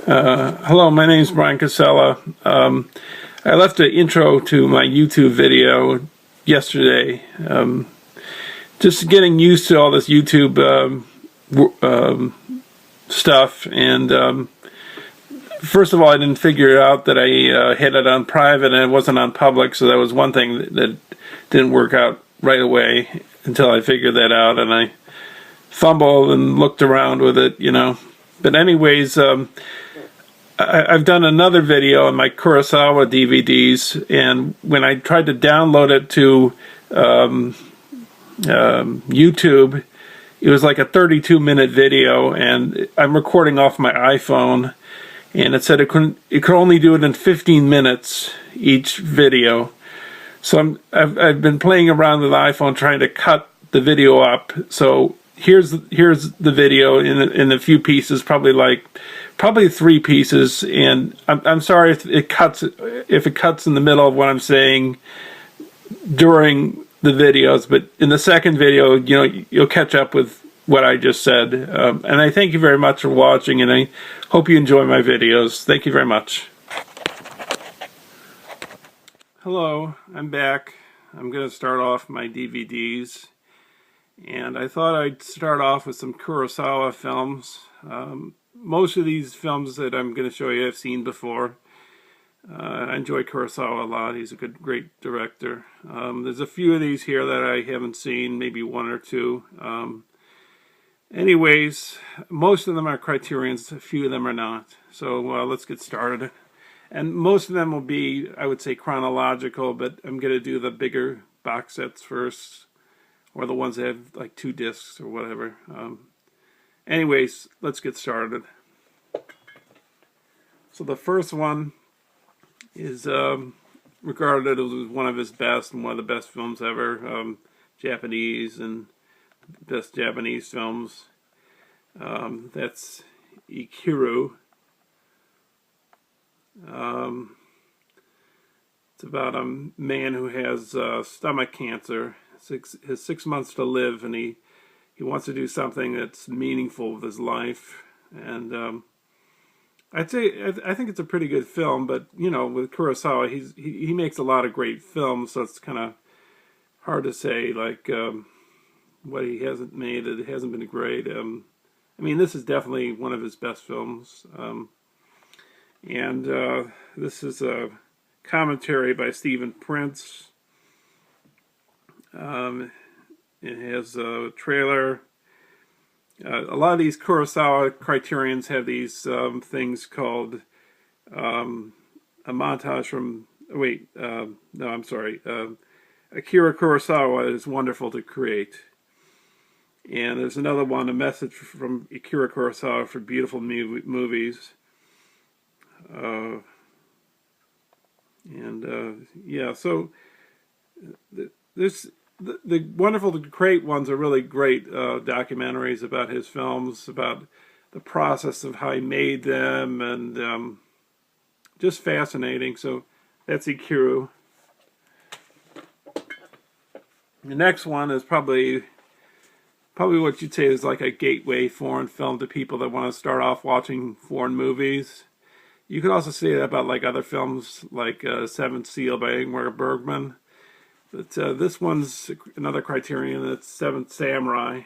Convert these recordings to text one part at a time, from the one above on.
Hello, my name is Brian Casella. I left an intro to my YouTube video yesterday. Just getting used to all this YouTube stuff, and first of all, I didn't figure out that I had it on private and it wasn't on public, so that was one thing that didn't work out right away until I figured that out, and I fumbled and looked around with it, you know. But anyways, I've done another video on my Kurosawa DVDs, and when I tried to download it to YouTube, it was like a 32-minute video, and I'm recording off my iPhone, and it said it could only do it in 15 minutes each video. So I've been playing around with the iPhone trying to cut the video up. So here's the video in a few pieces, probably 3 pieces, and I'm sorry if it cuts in the middle of what I'm saying during the videos, but in the second video, you know, you'll catch up with what I just said. And I thank you very much for watching, and I hope you enjoy my videos. Thank you very much. Hello, I'm back. I'm going to start off my DVDs, and I thought I'd start off with some Kurosawa films. Most of these films that I'm going to show you I've seen before. I enjoy Kurosawa a lot. He's a great director. There's a few of these here that I haven't seen, maybe 1 or 2. Anyways, most of them are Criterions, a few of them are not. So let's get started. And most of them will be, I would say, chronological, but I'm going to do the bigger box sets first, or the ones that have like 2 discs or whatever. Anyways, let's get started. So the first one is regarded as one of his best and one of the best films ever. Japanese and best Japanese films. That's Akiro. It's about a man who has stomach cancer. Has 6 months to live, and he wants to do something that's meaningful with his life. And I think it's a pretty good film, but you know, with Kurosawa, he makes a lot of great films, so it's kind of hard to say like what he hasn't made that hasn't been great. I mean, this is definitely one of his best films, and this is a commentary by Stephen Prince. It has a trailer. A lot of these Kurosawa Criterions have these things called a montage from... no, I'm sorry. Akira Kurosawa is wonderful to create. And there's another one, a message from Akira Kurosawa for beautiful movies. Yeah, so the wonderful to create ones are really great documentaries about his films, about the process of how he made them, and just fascinating. So that's Akiro. The next one is probably what you'd say is like a gateway foreign film to people that want to start off watching foreign movies. You could also say that about like other films like Seventh Seal by Ingmar Bergman. But this one's another Criterion. It's Seventh Samurai.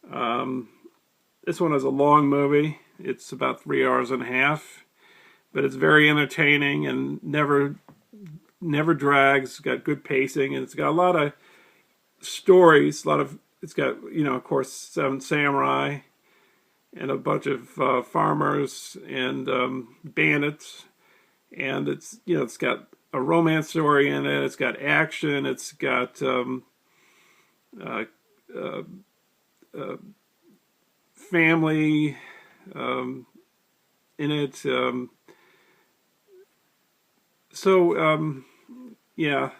This one is a long movie. It's about 3 hours and a half, but it's very entertaining and never drags. It's got good pacing, and it's got a lot of stories. It's got, you know, of course, 7 samurai and a bunch of farmers and bandits, and it's, you know, it's got a romance story in it. It's got action. It's got family in it. Yeah.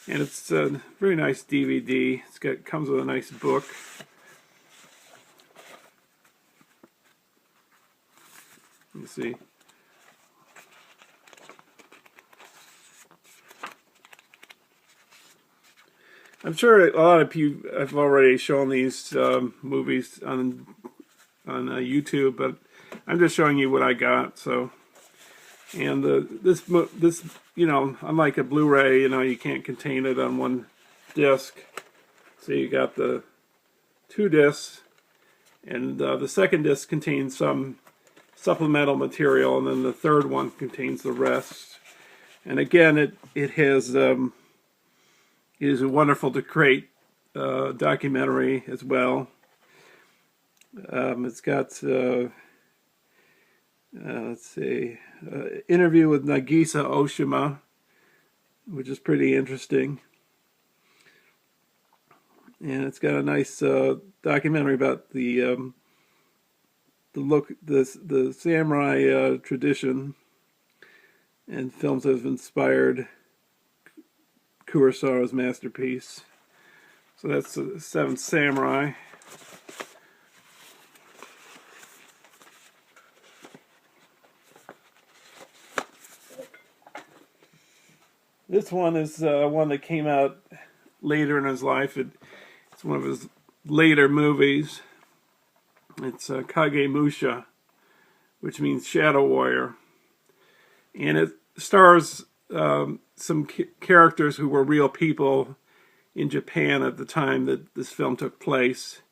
And it's a very nice DVD. Comes with a nice book. Let me see. I'm sure a lot of you have already shown these movies on YouTube, but I'm just showing you what I got. So, and this, you know, unlike a Blu-ray, you know, you can't contain it on one disc. So you got the 2 discs, and the second disc contains some supplemental material, and then the third one contains the rest. And again, it is wonderful to create documentary as well. It's got let's see, interview with Nagisa Oshima, which is pretty interesting. And it's got a nice documentary about the samurai tradition and films that have inspired Kurosawa's masterpiece. So that's the Seventh Samurai. This one is one that came out later in his life. It's one of his later movies. It's Kagemusha, which means Shadow Warrior. And it stars some characters who were real people in Japan at the time that this film took place.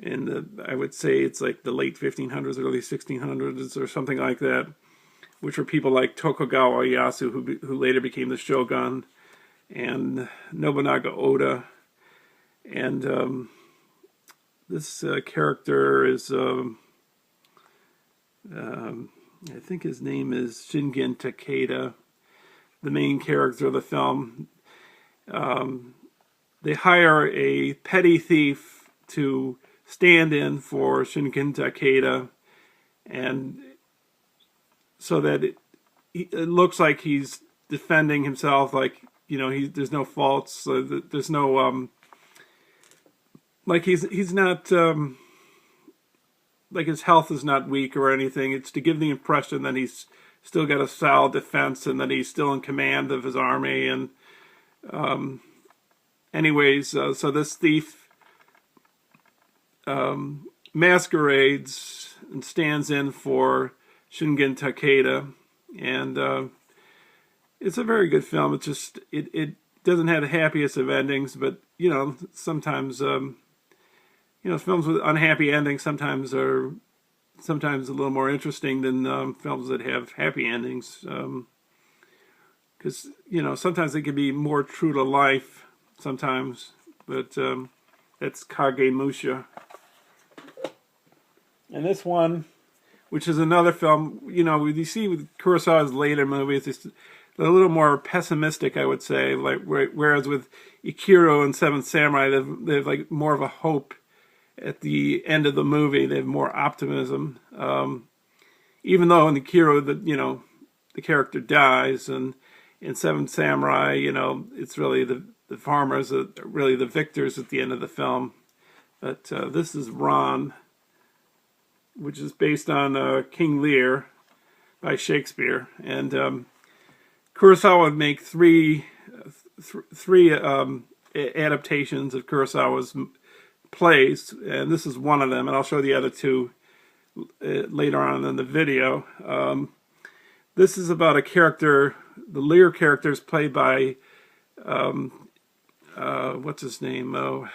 And I would say it's like the late 1500s, early 1600s or something like that, which were people like Tokugawa Ieyasu, who later became the shogun, and Nobunaga Oda. And this character is, I think his name is Shingen Takeda, the main character of the film. They hire a petty thief to stand in for Shingen Takeda, and so that it looks like he's defending himself, like, you know, there's no faults, there's no, like he's not, like his health is not weak or anything. It's to give the impression that he's still got a solid defense and that he's still in command of his army. And anyways, so this thief masquerades and stands in for Shingen Takeda, and it's a very good film. It's just it doesn't have the happiest of endings, but you know, sometimes you know, films with unhappy endings sometimes are a little more interesting than films that have happy endings, because you know, sometimes they can be more true to life sometimes. But that's Kagemusha. And this one, which is another film, you know, you see with Kurosawa's later movies, it's a little more pessimistic, I would say. Like whereas with Akiro and Seventh Samurai, they have like more of a hope at the end of the movie. They have more optimism, even though in Akiro, the character dies, and in Seventh Samurai, you know, it's really the farmers that are really the victors at the end of the film. But this is Ron, which is based on King Lear by Shakespeare. And Kurosawa would make three adaptations of Kurosawa's plays, and this is one of them, and I'll show the other two later on in the video. This is about a character, the Lear character is played by, what's his name? Well,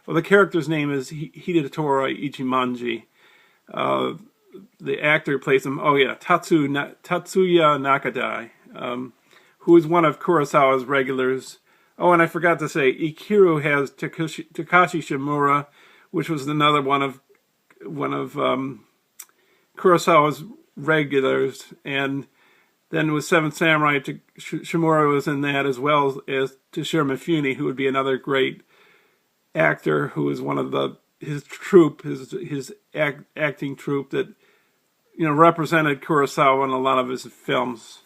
the character's name is Hidetora Ichimonji. The actor who plays him, Tatsuya Nakadai, who is one of Kurosawa's regulars. Oh, and I forgot to say, Akiro has Takashi Shimura, which was another one of Kurosawa's regulars. And then with Seventh Samurai, Shimura was in that, as well as Toshiro Mifune, who would be another great actor who is one of his troupe, his acting troupe that, you know, represented Kurosawa in a lot of his films.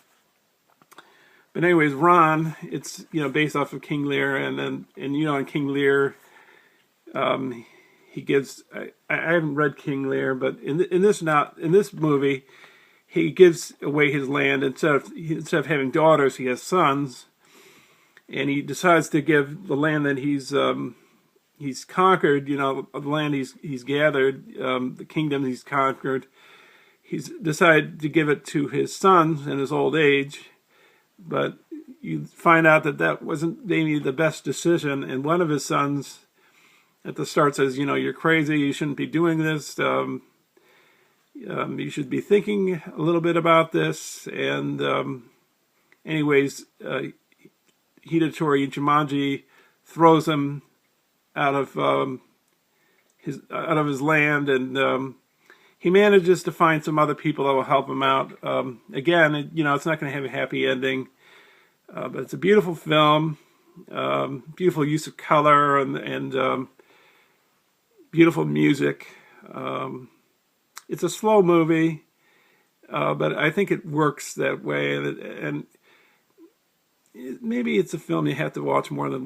But anyways, Ron, it's, you know, based off of King Lear, and you know, in King Lear, he gives. I haven't read King Lear, but in this movie, he gives away his land. Instead of having daughters, he has sons, and he decides to give the land that he's he's conquered, you know, the land he's gathered, the kingdom he's conquered. He's decided to give it to his sons in his old age, but you find out that that wasn't maybe the best decision. And one of his sons at the start says, you know, you're crazy, you shouldn't be doing this. You should be thinking a little bit about this. And anyways, Hidetori Ichimonji throws him out of his land, and he manages to find some other people that will help him out. Again, you know, it's not going to have a happy ending, but it's a beautiful film, beautiful use of color, and beautiful music. It's a slow movie, but I think it works that way, and maybe it's a film you have to watch more than